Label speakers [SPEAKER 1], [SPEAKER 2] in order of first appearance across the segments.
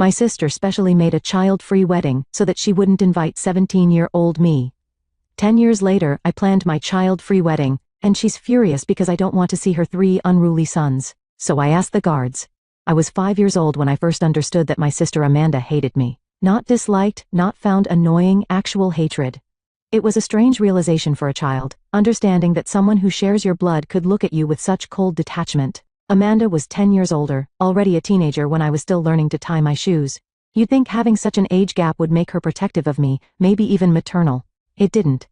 [SPEAKER 1] My sister specially made a child-free wedding so that she wouldn't invite 17-year-old me. 10 years later, I planned my child-free wedding, and she's furious because I don't want to see her 3 unruly sons. So I asked the guards. I was 5 years old when I first understood that my sister Amanda hated me. Not disliked, not found annoying, actual hatred. It was a strange realization for a child, understanding that someone who shares your blood could look at you with such cold detachment. Amanda was 10 years older, already a teenager when I was still learning to tie my shoes. You'd think having such an age gap would make her protective of me, maybe even maternal. It didn't.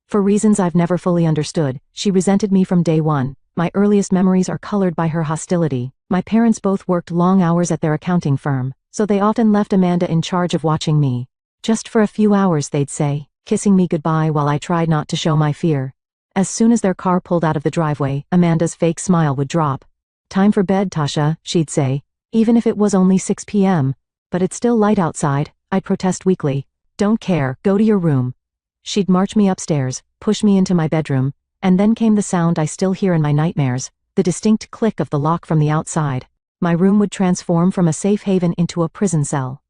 [SPEAKER 1] For reasons I've never fully understood, she resented me from day one. My earliest memories are colored by her hostility. My parents both worked long hours at their accounting firm, so they often left Amanda in charge of watching me. Just for a few hours, they'd say, kissing me goodbye while I tried not to show my fear. As soon as their car pulled out of the driveway, Amanda's fake smile would drop. "Time for bed, Tasha," she'd say, even if it was only 6 p.m. "But it's still light outside," I'd protest weakly. "Don't care, go to your room." She'd march me upstairs, push me into my bedroom, and then came the sound I still hear in my nightmares, the distinct click of the lock from the outside. My room would transform from a safe haven into a prison cell.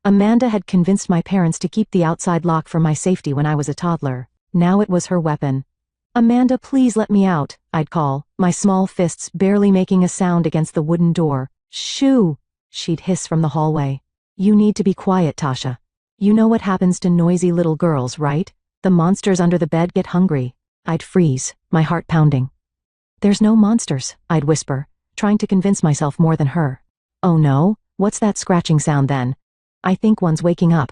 [SPEAKER 1] Amanda had convinced my parents to keep the outside lock for my safety when I was a toddler. Now it was her weapon. "Amanda, please let me out," I'd call, my small fists barely making a sound against the wooden door. "Shoo!" she'd hiss from the hallway. "You need to be quiet, Tasha. You know what happens to noisy little girls, right? The monsters under the bed get hungry." I'd freeze, my heart pounding. "There's no monsters," I'd whisper, trying to convince myself more than her. "Oh no? What's that scratching sound then? I think one's waking up."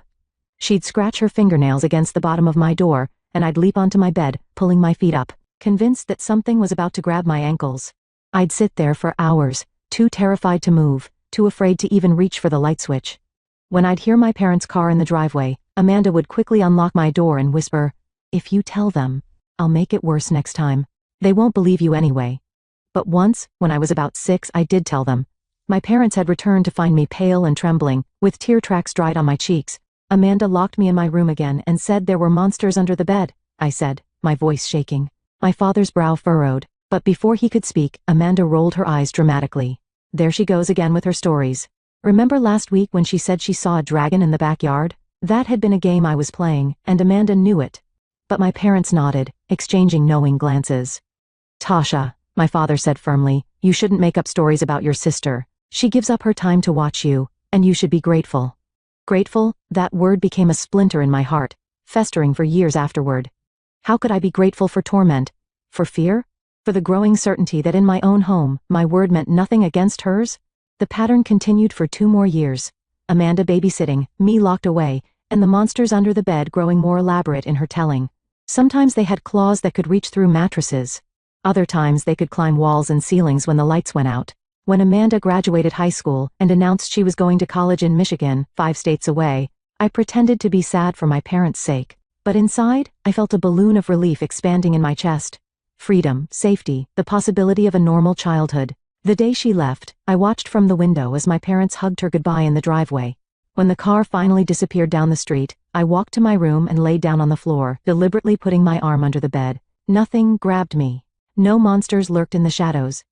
[SPEAKER 1] She'd scratch her fingernails against the bottom of my door, and I'd leap onto my bed, pulling my feet up, convinced that something was about to grab my ankles. I'd sit there for hours, too terrified to move, too afraid to even reach for the light switch. When I'd hear my parents' car in the driveway, Amanda would quickly unlock my door and whisper, "If you tell them, I'll make it worse next time. They won't believe you anyway." But once, when I was about 6, I did tell them. My parents had returned to find me pale and trembling, with tear tracks dried on my cheeks. Amanda locked me in my room again and said there were monsters under the bed, I said, my voice shaking. My father's brow furrowed, but before he could speak, Amanda rolled her eyes dramatically. "There she goes again with her stories. Remember last week when she said she saw a dragon in the backyard? That had been a game I was playing, and Amanda knew it." But my parents nodded, exchanging knowing glances. "Tasha," my father said firmly, "you shouldn't make up stories about your sister. She gives up her time to watch you, and you should be grateful." Grateful? That word became a splinter in my heart, festering for years afterward. How could I be grateful for torment? For fear? For the growing certainty that in my own home, my word meant nothing against hers? The pattern continued for 2 more years. Amanda babysitting, me locked away, and the monsters under the bed growing more elaborate in her telling. Sometimes they had claws that could reach through mattresses. Other times they could climb walls and ceilings when the lights went out. When Amanda graduated high school and announced she was going to college in Michigan, 5 states away, I pretended to be sad for my parents' sake. But inside, I felt a balloon of relief expanding in my chest. Freedom, safety, the possibility of a normal childhood. The day she left, I watched from the window as my parents hugged her goodbye in the driveway. When the car finally disappeared down the street, I walked to my room and laid down on the floor, deliberately putting my arm under the bed. Nothing grabbed me. No monsters lurked in the shadows.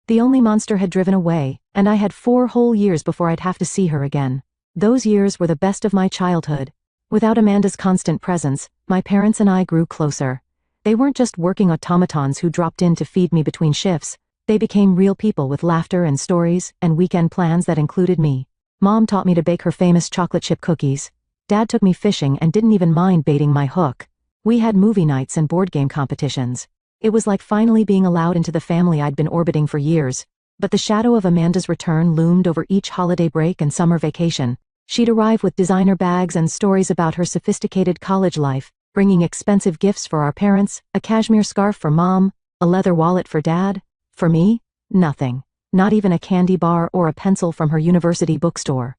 [SPEAKER 1] The only monster had driven away, and I had 4 whole years before I'd have to see her again. Those years were the best of my childhood. Without Amanda's constant presence, my parents and I grew closer. They weren't just working automatons who dropped in to feed me between shifts. They became real people with laughter and stories and weekend plans that included me. Mom taught me to bake her famous chocolate chip cookies. Dad took me fishing and didn't even mind baiting my hook. We had movie nights and board game competitions. It was like finally being allowed into the family I'd been orbiting for years. But the shadow of Amanda's return loomed over each holiday break and summer vacation. She'd arrive with designer bags and stories about her sophisticated college life, bringing expensive gifts for our parents, a cashmere scarf for Mom, a leather wallet for Dad. For me, nothing. Not even a candy bar or a pencil from her university bookstore.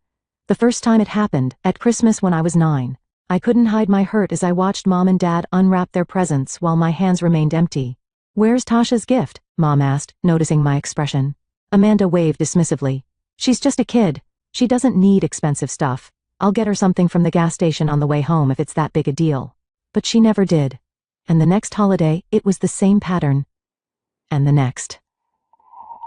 [SPEAKER 1] The first time it happened, at Christmas when I was 9. I couldn't hide my hurt as I watched Mom and Dad unwrap their presents while my hands remained empty. "Where's Tasha's gift?" Mom asked, noticing my expression. Amanda waved dismissively. "She's just a kid. She doesn't need expensive stuff. I'll get her something from the gas station on the way home if it's that big a deal." But she never did. And the next holiday, it was the same pattern. And the next.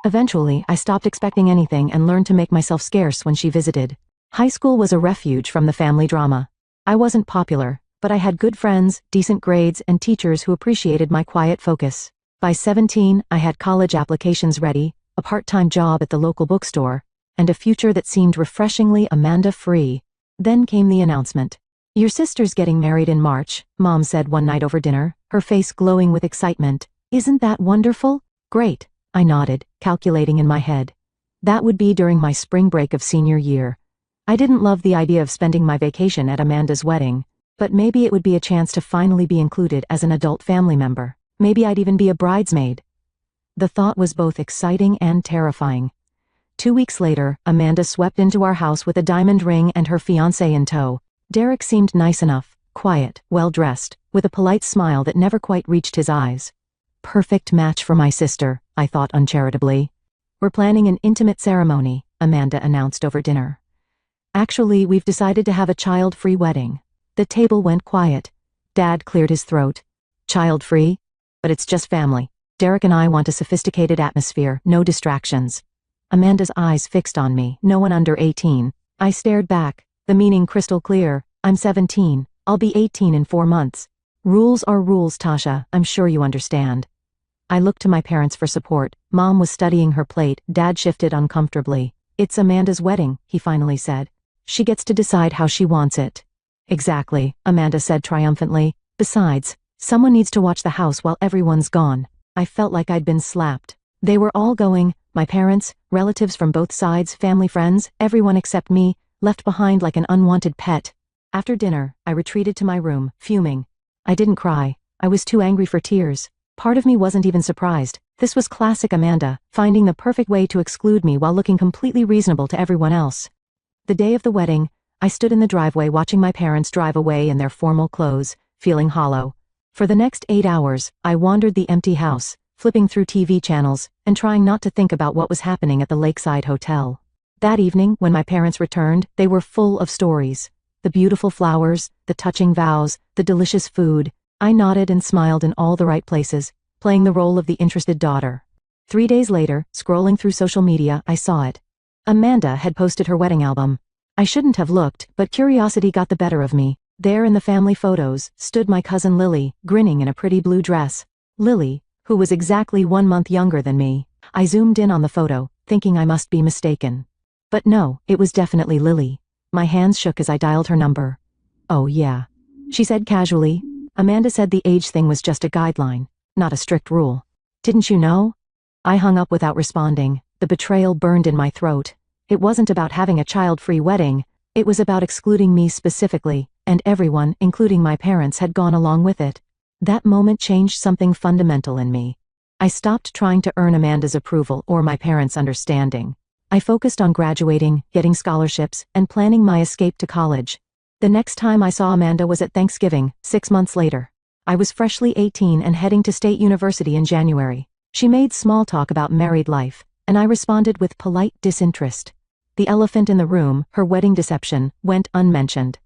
[SPEAKER 1] Eventually, I stopped expecting anything and learned to make myself scarce when she visited. High school was a refuge from the family drama. I wasn't popular, but I had good friends, decent grades, and teachers who appreciated my quiet focus. By 17, I had college applications ready, a part-time job at the local bookstore, and a future that seemed refreshingly Amanda-free. Then came the announcement. "Your sister's getting married in March," Mom said one night over dinner, her face glowing with excitement. "Isn't that wonderful?" "Great," I nodded, calculating in my head. That would be during my spring break of senior year. I didn't love the idea of spending my vacation at Amanda's wedding, but maybe it would be a chance to finally be included as an adult family member. Maybe I'd even be a bridesmaid. The thought was both exciting and terrifying. 2 weeks later, Amanda swept into our house with a diamond ring and her fiancé in tow. Derek seemed nice enough, quiet, well-dressed, with a polite smile that never quite reached his eyes. Perfect match for my sister, I thought uncharitably. "We're planning an intimate ceremony," Amanda announced over dinner. "Actually, we've decided to have a child-free wedding." The table went quiet. Dad cleared his throat. "Child-free? But it's just family. Derek and I want a sophisticated atmosphere, no distractions." Amanda's eyes fixed on me, no one under 18. I stared back, the meaning crystal clear. "I'm 17. I'll be 18 in 4 months. Rules are rules, Tasha, I'm sure you understand." I looked to my parents for support. Mom was studying her plate, Dad shifted uncomfortably. "It's Amanda's wedding," he finally said. "She gets to decide how she wants it." "Exactly," Amanda said triumphantly. "Besides, someone needs to watch the house while everyone's gone." I felt like I'd been slapped. They were all going, my parents, relatives from both sides, family friends, everyone except me, left behind like an unwanted pet. After dinner, I retreated to my room, fuming. I didn't cry. I was too angry for tears. Part of me wasn't even surprised. This was classic Amanda, finding the perfect way to exclude me while looking completely reasonable to everyone else. The day of the wedding, I stood in the driveway watching my parents drive away in their formal clothes, feeling hollow. For the next 8 hours, I wandered the empty house, flipping through TV channels, and trying not to think about what was happening at the Lakeside Hotel. That evening, when my parents returned, they were full of stories. The beautiful flowers, the touching vows, the delicious food. I nodded and smiled in all the right places, playing the role of the interested daughter. 3 days later, scrolling through social media, I saw it. Amanda had posted her wedding album. I shouldn't have looked, but curiosity got the better of me. There in the family photos, stood my cousin Lily, grinning in a pretty blue dress. Lily, who was exactly 1 month younger than me. I zoomed in on the photo, thinking I must be mistaken. But no, it was definitely Lily. My hands shook as I dialed her number. "Oh yeah," she said casually. "Amanda said the age thing was just a guideline, not a strict rule. Didn't you know?" I hung up without responding. The betrayal burned in my throat. It wasn't about having a child-free wedding. It was about excluding me specifically, and everyone, including my parents, had gone along with it. That moment changed something fundamental in me. I stopped trying to earn Amanda's approval or my parents' understanding. I focused on graduating, getting scholarships, and planning my escape to college. The next time I saw Amanda was at Thanksgiving, 6 months later. I was freshly 18 and heading to State University in January. She made small talk about married life, and I responded with polite disinterest. The elephant in the room, her wedding deception, went unmentioned.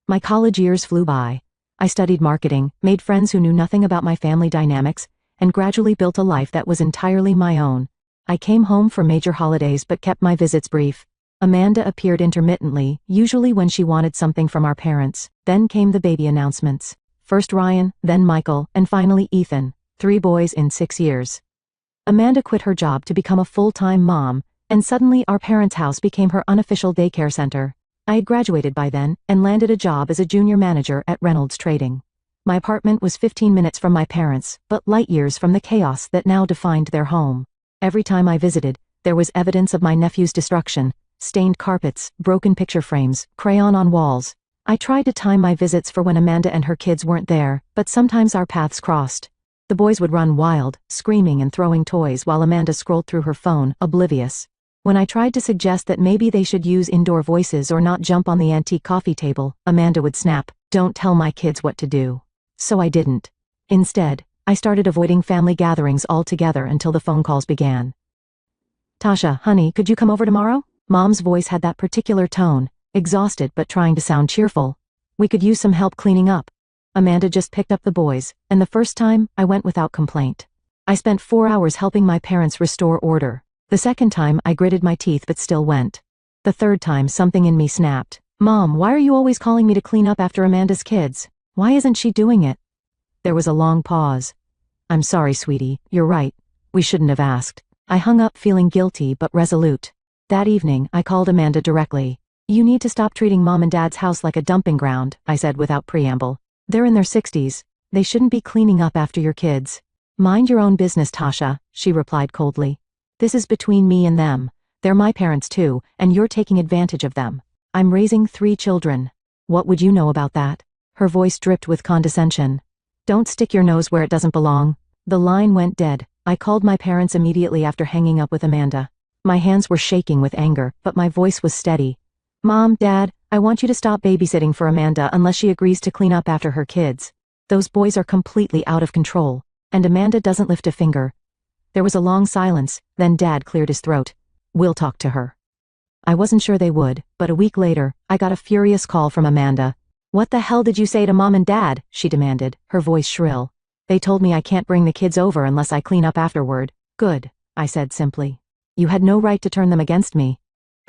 [SPEAKER 1] My college years flew by. I studied marketing, made friends who knew nothing about my family dynamics, and gradually built a life that was entirely my own. I came home for major holidays but kept my visits brief. Amanda appeared intermittently, usually when she wanted something from our parents. Then came the baby announcements. First Ryan, then Michael, and finally Ethan. 3 boys in 6 years. Amanda quit her job to become a full-time mom, and suddenly our parents' house became her unofficial daycare center. I had graduated by then, and landed a job as a junior manager at Reynolds Trading. My apartment was 15 minutes from my parents, but light years from the chaos that now defined their home. Every time I visited, there was evidence of my nephew's destruction: stained carpets, broken picture frames, crayon on walls. I tried to time my visits for when Amanda and her kids weren't there, but sometimes our paths crossed. The boys would run wild, screaming and throwing toys while Amanda scrolled through her phone, oblivious. When I tried to suggest that maybe they should use indoor voices or not jump on the antique coffee table, Amanda would snap, "Don't tell my kids what to do." So I didn't. Instead, I started avoiding family gatherings altogether until the phone calls began. "Tasha, honey, could you come over tomorrow?" Mom's voice had that particular tone, exhausted but trying to sound cheerful. "We could use some help cleaning up." Amanda just picked up the boys, and the first time, I went without complaint. I spent 4 hours helping my parents restore order. The second time, I gritted my teeth but still went. The third time, something in me snapped. Mom, why are you always calling me to clean up after Amanda's kids? Why isn't she doing it? There was a long pause. I'm sorry, sweetie, you're right. We shouldn't have asked. I hung up feeling guilty but resolute. That evening, I called Amanda directly. You need to stop treating Mom and Dad's house like a dumping ground, I said without preamble. They're in their 60s. They shouldn't be cleaning up after your kids. Mind your own business, Tasha, she replied coldly. This is between me and them. They're my parents too, and you're taking advantage of them. I'm raising 3 children. What would you know about that? Her voice dripped with condescension. Don't stick your nose where it doesn't belong. The line went dead. I called my parents immediately after hanging up with Amanda. My hands were shaking with anger, but my voice was steady. Mom, Dad, I want you to stop babysitting for Amanda unless she agrees to clean up after her kids. Those boys are completely out of control, and Amanda doesn't lift a finger. There was a long silence, then Dad cleared his throat. We'll talk to her. I wasn't sure they would, but a week later, I got a furious call from Amanda. What the hell did you say to Mom and Dad? She demanded, her voice shrill. They told me I can't bring the kids over unless I clean up afterward. Good, I said simply. You had no right to turn them against me.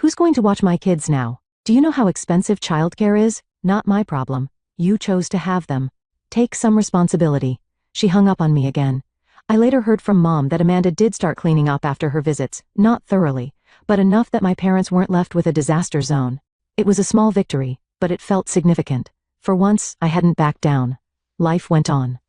[SPEAKER 1] Who's going to watch my kids now? Do you know how expensive childcare is? Not my problem. You chose to have them. Take some responsibility. She hung up on me again. I later heard from Mom that Amanda did start cleaning up after her visits, not thoroughly, but enough that my parents weren't left with a disaster zone. It was a small victory, but it felt significant. For once, I hadn't backed down. Life went on.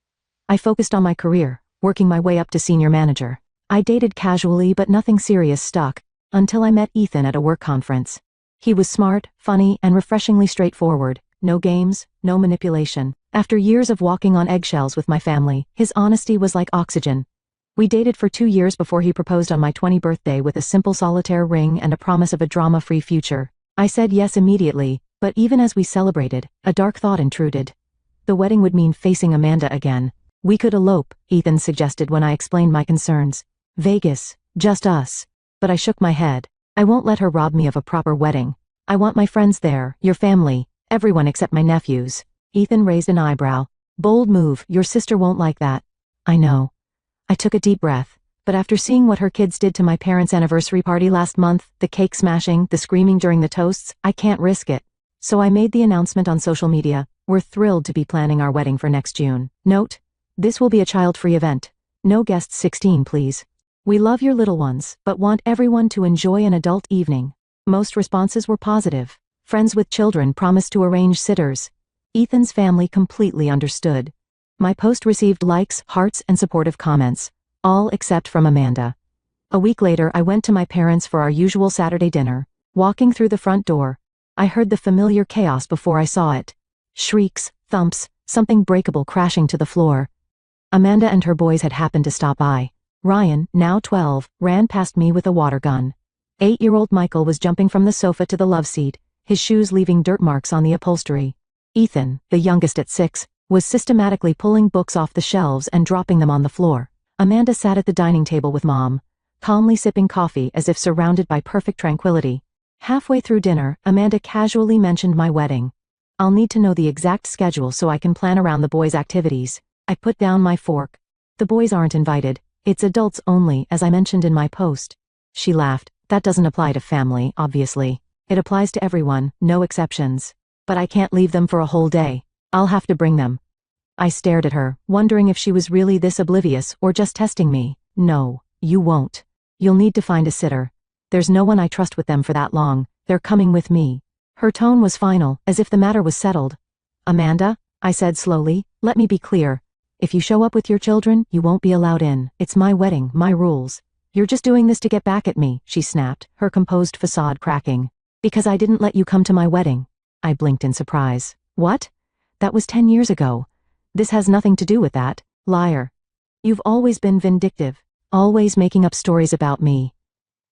[SPEAKER 1] I focused on my career, working my way up to senior manager. I dated casually, but nothing serious stuck, until I met Ethan at a work conference. He was smart, funny, and refreshingly straightforward. No games, no manipulation. After years of walking on eggshells with my family, his honesty was like oxygen. We dated for 2 years before he proposed on my 20th birthday with a simple solitaire ring and a promise of a drama-free future. I said yes immediately, but even as we celebrated, a dark thought intruded. The wedding would mean facing Amanda again. We could elope, Ethan suggested when I explained my concerns. Vegas, just us. But I shook my head. I won't let her rob me of a proper wedding. I want my friends there, your family, everyone except my nephews. Ethan raised an eyebrow. Bold move, your sister won't like that. I know. I took a deep breath, but after seeing what her kids did to my parents' anniversary party last month, the cake smashing, the screaming during the toasts, I can't risk it. So I made the announcement on social media. We're thrilled to be planning our wedding for next June. Note, this will be a child-free event. No guests 16, please. We love your little ones, but want everyone to enjoy an adult evening. Most responses were positive. Friends with children promised to arrange sitters. Ethan's family completely understood. My post received likes, hearts, and supportive comments, all except from Amanda. A week later, I went to my parents for our usual Saturday dinner. Walking through the front door, I heard the familiar chaos before I saw it. Shrieks, thumps, something breakable crashing to the floor. Amanda and her boys had happened to stop by. Ryan, now 12, ran past me with a water gun. 8-year-old Michael was jumping from the sofa to the love seat, his shoes leaving dirt marks on the upholstery. Ethan, the youngest at 6, was systematically pulling books off the shelves and dropping them on the floor. Amanda sat at the dining table with Mom, calmly sipping coffee as if surrounded by perfect tranquility. Halfway through dinner, Amanda casually mentioned my wedding. I'll need to know the exact schedule so I can plan around the boys' activities. I put down my fork. The boys aren't invited. It's adults only, as I mentioned in my post. She laughed. That doesn't apply to family, obviously. It applies to everyone, no exceptions. But I can't leave them for a whole day. I'll have to bring them. I stared at her, wondering if she was really this oblivious or just testing me. No, you won't. You'll need to find a sitter. There's no one I trust with them for that long. They're coming with me. Her tone was final, as if the matter was settled. Amanda, I said slowly, let me be clear. If you show up with your children, you won't be allowed in. It's my wedding, my rules. You're just doing this to get back at me, she snapped, her composed facade cracking. Because I didn't let you come to my wedding. I blinked in surprise. What? That was 10 years ago. This has nothing to do with that. Liar. You've always been vindictive, always making up stories about me.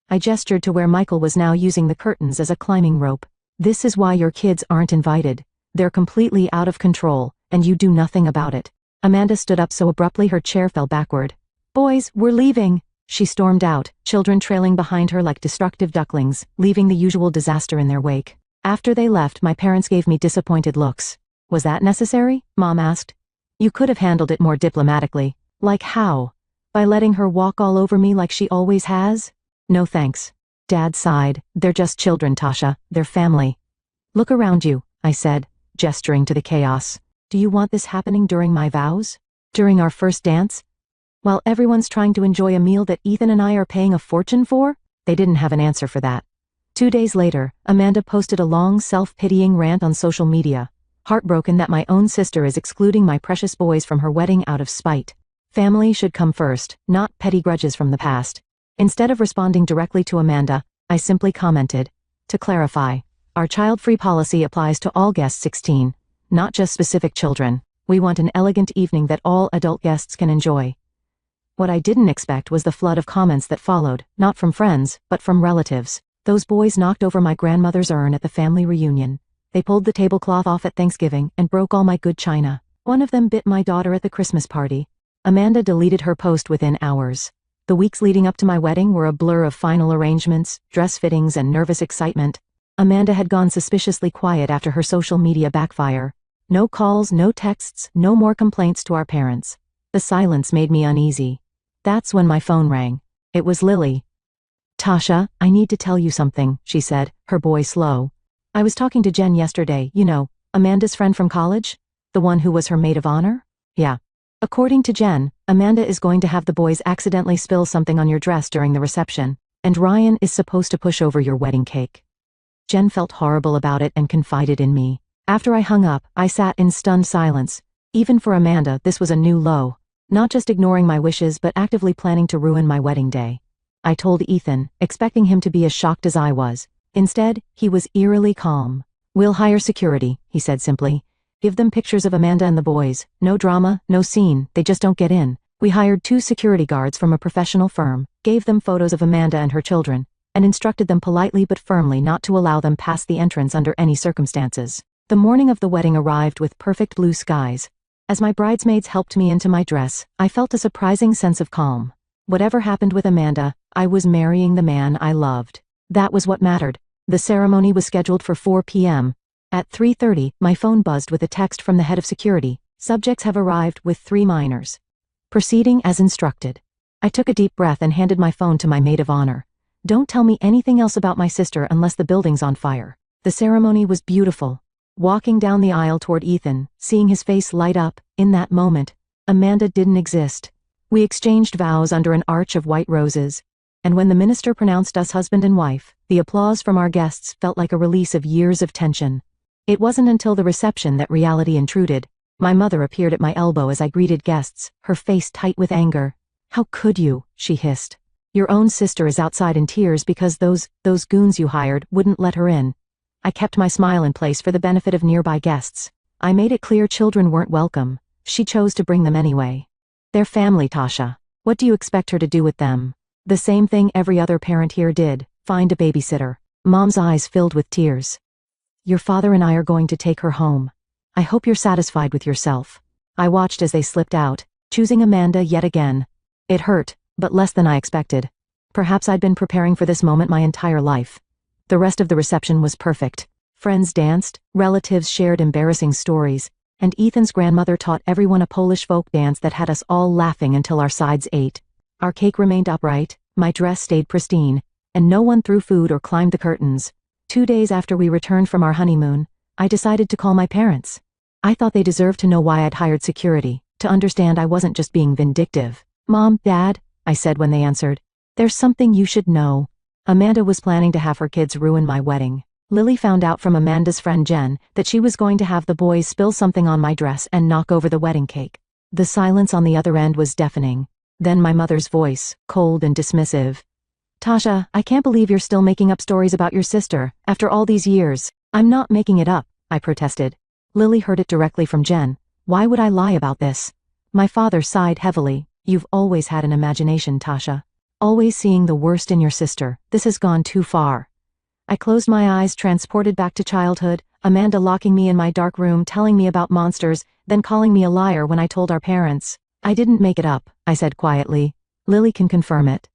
[SPEAKER 1] I gestured to where Michael was now using the curtains as a climbing rope. This is why your kids aren't invited. They're completely out of control, and you do nothing about it. Amanda stood up so abruptly her chair fell backward. Boys, we're leaving. She stormed out, children trailing behind her like destructive ducklings, leaving the usual disaster in their wake. After they left, my parents gave me disappointed looks. Was that necessary? Mom asked. You could have handled it more diplomatically. Like how? By letting her walk all over me like she always has? No thanks. Dad sighed. They're just children, Tasha. They're family. Look around you, I said, gesturing to the chaos. Do you want this happening during my vows? During our first dance? While everyone's trying to enjoy a meal that Ethan and I are paying a fortune for? They didn't have an answer for that. 2 days later, Amanda posted a long self-pitying rant on social media, heartbroken that my own sister is excluding my precious boys from her wedding out of spite. Family should come first, not petty grudges from the past. Instead of responding directly to Amanda, I simply commented, to clarify, our child-free policy applies to all guests 16, not just specific children. We want an elegant evening that all adult guests can enjoy. What I didn't expect was the flood of comments that followed, not from friends, but from relatives. Those boys knocked over my grandmother's urn at the family reunion. They pulled the tablecloth off at Thanksgiving and broke all my good china. One of them bit my daughter at the Christmas party. Amanda deleted her post within hours. The weeks leading up to my wedding were a blur of final arrangements, dress fittings, and nervous excitement. Amanda had gone suspiciously quiet after her social media backfire. No calls, no texts, no more complaints to our parents. The silence made me uneasy. That's when my phone rang. It was Lily. Tasha, I need to tell you something, she said, her voice slow. I was talking to Jen yesterday, you know, Amanda's friend from college? The one who was her maid of honor? Yeah. According to Jen, Amanda is going to have the boys accidentally spill something on your dress during the reception, and Ryan is supposed to push over your wedding cake. Jen felt horrible about it and confided in me. After I hung up, I sat in stunned silence. Even for Amanda, this was a new low. Not just ignoring my wishes but actively planning to ruin my wedding day. I told Ethan, expecting him to be as shocked as I was. Instead, he was eerily calm. We'll hire security, he said simply. Give them pictures of Amanda and the boys. No drama, no scene, they just don't get in. We hired 2 security guards from a professional firm, gave them photos of Amanda and her children, and instructed them politely but firmly not to allow them past the entrance under any circumstances. The morning of the wedding arrived with perfect blue skies. As my bridesmaids helped me into my dress, I felt a surprising sense of calm. Whatever happened with Amanda, I was marrying the man I loved. That was what mattered. The ceremony was scheduled for 4 p.m. At 3:30, my phone buzzed with a text from the head of security. Subjects have arrived with 3 minors. Proceeding as instructed. I took a deep breath and handed my phone to my maid of honor. Don't tell me anything else about my sister unless the building's on fire. The ceremony was beautiful. Walking down the aisle toward Ethan, seeing his face light up, in that moment, Amanda didn't exist. We exchanged vows under an arch of white roses, and when the minister pronounced us husband and wife, the applause from our guests felt like a release of years of tension. It wasn't until the reception that reality intruded. My mother appeared at my elbow as I greeted guests, her face tight with anger. How could you? She hissed. Your own sister is outside in tears because those goons you hired wouldn't let her in. I kept my smile in place for the benefit of nearby guests. I made it clear children weren't welcome. She chose to bring them anyway. They're family, Tasha. What do you expect her to do with them? The same thing every other parent here did, find a babysitter. Mom's eyes filled with tears. Your father and I are going to take her home. I hope you're satisfied with yourself. I watched as they slipped out, choosing Amanda yet again. It hurt, but less than I expected. Perhaps I'd been preparing for this moment my entire life. The rest of the reception was perfect. Friends danced, relatives shared embarrassing stories, and Ethan's grandmother taught everyone a Polish folk dance that had us all laughing until our sides ached. Our cake remained upright, my dress stayed pristine, and no one threw food or climbed the curtains. 2 days after we returned from our honeymoon, I decided to call my parents. I thought they deserved to know why I'd hired security, to understand I wasn't just being vindictive. Mom, Dad, I said when they answered, there's something you should know. Amanda was planning to have her kids ruin my wedding. Lily found out from Amanda's friend Jen that she was going to have the boys spill something on my dress and knock over the wedding cake. The silence on the other end was deafening. Then my mother's voice, cold and dismissive. Tasha, I can't believe you're still making up stories about your sister, after all these years. I'm not making it up, I protested. Lily heard it directly from Jen. Why would I lie about this? My father sighed heavily. You've always had an imagination, Tasha. Always seeing the worst in your sister. This has gone too far. I closed my eyes, transported back to childhood, Amanda locking me in my dark room, telling me about monsters, then calling me a liar when I told our parents. I didn't make it up, I said quietly. Lily can confirm it.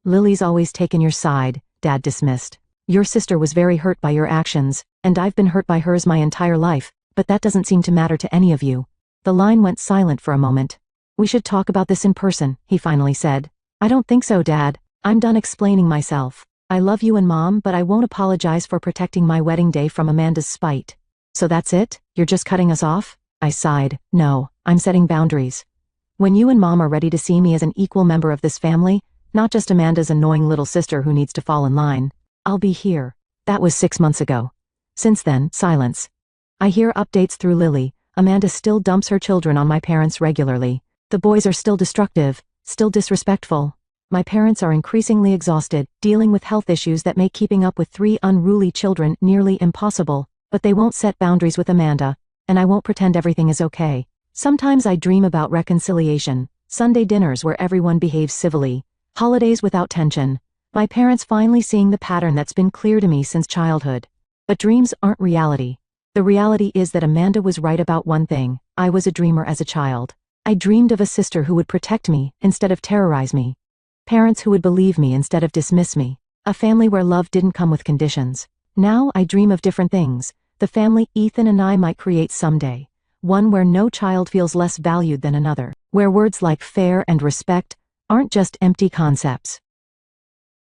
[SPEAKER 1] Lily's always taken your side, Dad dismissed. Your sister was very hurt by your actions, and I've been hurt by hers my entire life, but that doesn't seem to matter to any of you. The line went silent for a moment. We should talk about this in person, he finally said. I don't think so, Dad. I'm done explaining myself. I love you and Mom, but I won't apologize for protecting my wedding day from Amanda's spite. So that's it? You're just cutting us off? I sighed. No, I'm setting boundaries. When you and Mom are ready to see me as an equal member of this family, not just Amanda's annoying little sister who needs to fall in line, I'll be here. That was 6 months ago. Since then, silence. I hear updates through Lily. Amanda still dumps her children on my parents regularly. The boys are still destructive, still disrespectful. My parents are increasingly exhausted, dealing with health issues that make keeping up with 3 unruly children nearly impossible, but they won't set boundaries with Amanda, and I won't pretend everything is okay. Sometimes I dream about reconciliation, Sunday dinners where everyone behaves civilly, holidays without tension, my parents finally seeing the pattern that's been clear to me since childhood. But dreams aren't reality. The reality is that Amanda was right about one thing: I was a dreamer as a child. I dreamed of a sister who would protect me instead of terrorize me. Parents who would believe me instead of dismiss me. A family where love didn't come with conditions. Now I dream of different things. The family Ethan and I might create someday. One where no child feels less valued than another. Where words like fair and respect aren't just empty concepts.